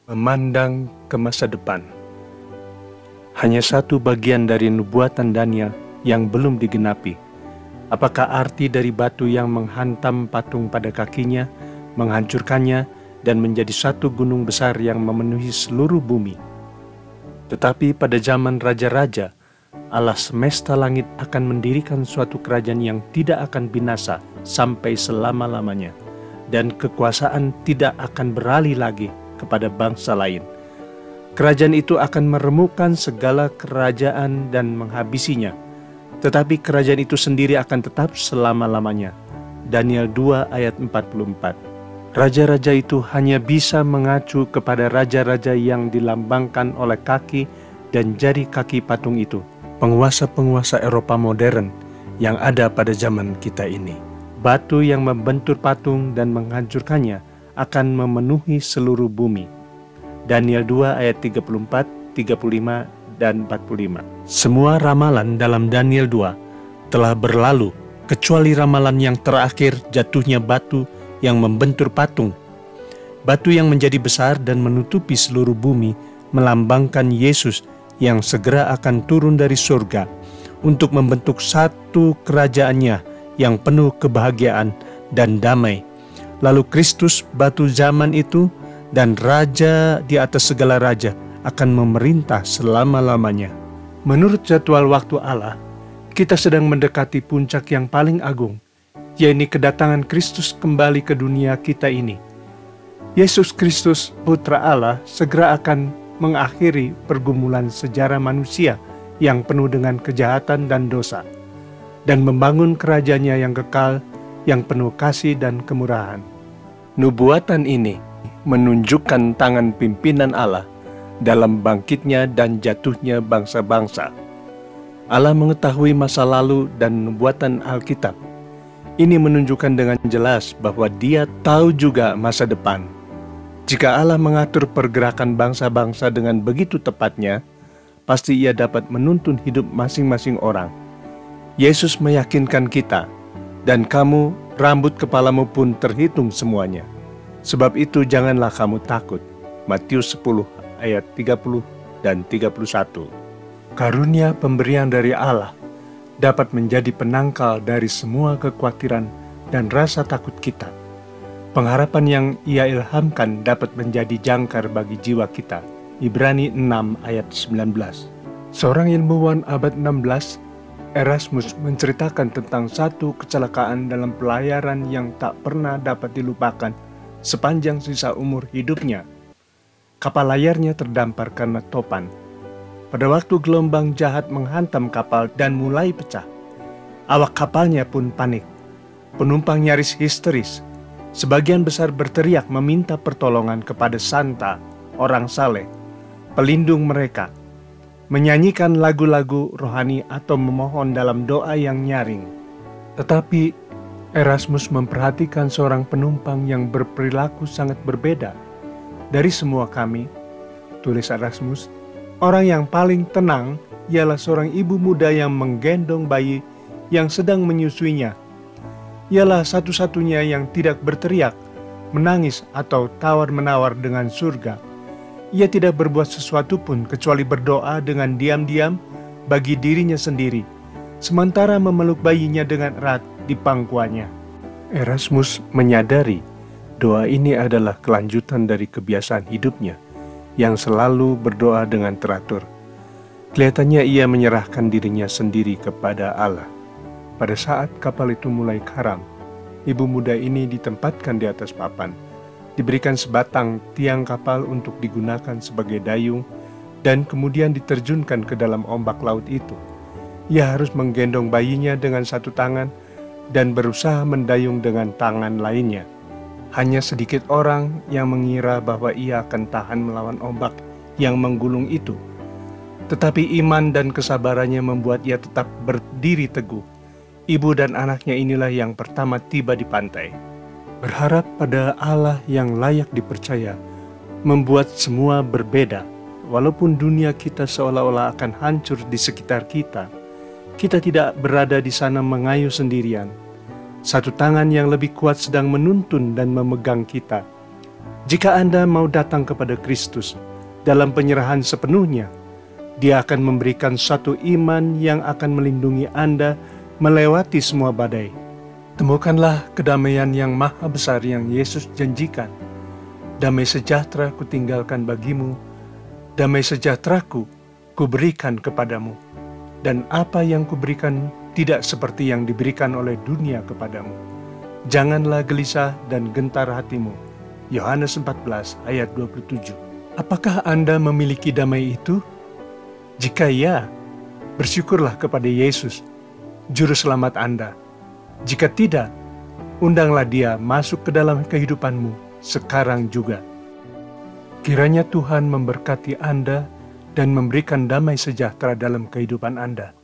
Memandang ke masa depan. Hanya satu bagian dari nubuatan Daniel yang belum digenapi. Apakah arti dari batu yang menghantam patung pada kakinya, menghancurkannya, dan menjadi satu gunung besar yang memenuhi seluruh bumi? Tetapi pada zaman raja-raja, Allah semesta langit akan mendirikan suatu kerajaan yang tidak akan binasa sampai selama-lamanya, dan kekuasaan tidak akan beralih lagi kepada bangsa lain. Kerajaan itu akan meremukkan segala kerajaan dan menghabisinya, tetapi kerajaan itu sendiri akan tetap selama-lamanya. Daniel 2 ayat 44. Raja-raja itu hanya bisa mengacu kepada raja-raja yang dilambangkan oleh kaki dan jari kaki patung itu, penguasa-penguasa Eropa modern yang ada pada zaman kita ini. Batu yang membentur patung dan menghancurkannya akan memenuhi seluruh bumi. Daniel 2 ayat 34, 35, dan 45. Semua ramalan dalam Daniel 2 telah berlalu, kecuali ramalan yang terakhir, jatuhnya batu yang membentur patung. Batu yang menjadi besar dan menutupi seluruh bumi melambangkan Yesus yang segera akan turun dari surga untuk membentuk satu kerajaannya yang penuh kebahagiaan dan damai. Lalu Kristus, batu zaman itu, dan Raja di atas segala raja, akan memerintah selama-lamanya. Menurut jadwal waktu Allah, kita sedang mendekati puncak yang paling agung, yaitu kedatangan Kristus kembali ke dunia kita ini. Yesus Kristus, Putra Allah, segera akan mengakhiri pergumulan sejarah manusia yang penuh dengan kejahatan dan dosa, dan membangun kerajaannya yang kekal, yang penuh kasih dan kemurahan. Nubuatan ini menunjukkan tangan pimpinan Allah dalam bangkitnya dan jatuhnya bangsa-bangsa. Allah mengetahui masa lalu dan nubuatan Alkitab. Ini menunjukkan dengan jelas bahwa Dia tahu juga masa depan. Jika Allah mengatur pergerakan bangsa-bangsa dengan begitu tepatnya, pasti Ia dapat menuntun hidup masing-masing orang. Yesus meyakinkan kita, dan kamu, rambut kepalamu pun terhitung semuanya. Sebab itu janganlah kamu takut. Matius 10 ayat 30 dan 31. Karunia pemberian dari Allah dapat menjadi penangkal dari semua kekhawatiran dan rasa takut kita. Pengharapan yang Ia ilhamkan dapat menjadi jangkar bagi jiwa kita. Ibrani 6 ayat 19. Seorang ilmuwan abad 16, Erasmus, menceritakan tentang satu kecelakaan dalam pelayaran yang tak pernah dapat dilupakan sepanjang sisa umur hidupnya. Kapal layarnya terdampar karena topan. Pada waktu gelombang jahat menghantam kapal dan mulai pecah, awak kapalnya pun panik. Penumpang nyaris histeris. Sebagian besar berteriak meminta pertolongan kepada Santa, orang saleh, pelindung mereka, menyanyikan lagu-lagu rohani atau memohon dalam doa yang nyaring. Tetapi Erasmus memperhatikan seorang penumpang yang berperilaku sangat berbeda dari semua kami. Tulis Erasmus, orang yang paling tenang ialah seorang ibu muda yang menggendong bayi yang sedang menyusuinya. Ialah satu-satunya yang tidak berteriak, menangis atau tawar-menawar dengan surga. Ia tidak berbuat sesuatu pun kecuali berdoa dengan diam-diam bagi dirinya sendiri, sementara memeluk bayinya dengan erat di pangkuannya. Erasmus menyadari doa ini adalah kelanjutan dari kebiasaan hidupnya yang selalu berdoa dengan teratur. Kelihatannya ia menyerahkan dirinya sendiri kepada Allah. Pada saat kapal itu mulai karam, ibu muda ini ditempatkan di atas papan, diberikan sebatang tiang kapal untuk digunakan sebagai dayung, dan kemudian diterjunkan ke dalam ombak laut itu. Ia harus menggendong bayinya dengan satu tangan dan berusaha mendayung dengan tangan lainnya. Hanya sedikit orang yang mengira bahwa ia akan tahan melawan ombak yang menggulung itu. Tetapi iman dan kesabarannya membuat ia tetap berdiri teguh. Ibu dan anaknya inilah yang pertama tiba di pantai. Berharap pada Allah yang layak dipercaya membuat semua berbeda. Walaupun dunia kita seolah-olah akan hancur di sekitar kita, kita tidak berada di sana mengayuh sendirian. Satu tangan yang lebih kuat sedang menuntun dan memegang kita. Jika Anda mau datang kepada Kristus dalam penyerahan sepenuhnya, Dia akan memberikan satu iman yang akan melindungi Anda melewati semua badai. Temukanlah kedamaian yang maha besar yang Yesus janjikan. Damai sejahtera kutinggalkan bagimu, damai sejahteraku kuberikan kepadamu. Dan apa yang kuberikan tidak seperti yang diberikan oleh dunia kepadamu. Janganlah gelisah dan gentar hatimu. Yohanes 14 ayat 27. Apakah Anda memiliki damai itu? Jika ya, bersyukurlah kepada Yesus, Juru Selamat Anda. Jika tidak, undanglah Dia masuk ke dalam kehidupanmu sekarang juga. Kiranya Tuhan memberkati Anda dan memberikan damai sejahtera dalam kehidupan Anda.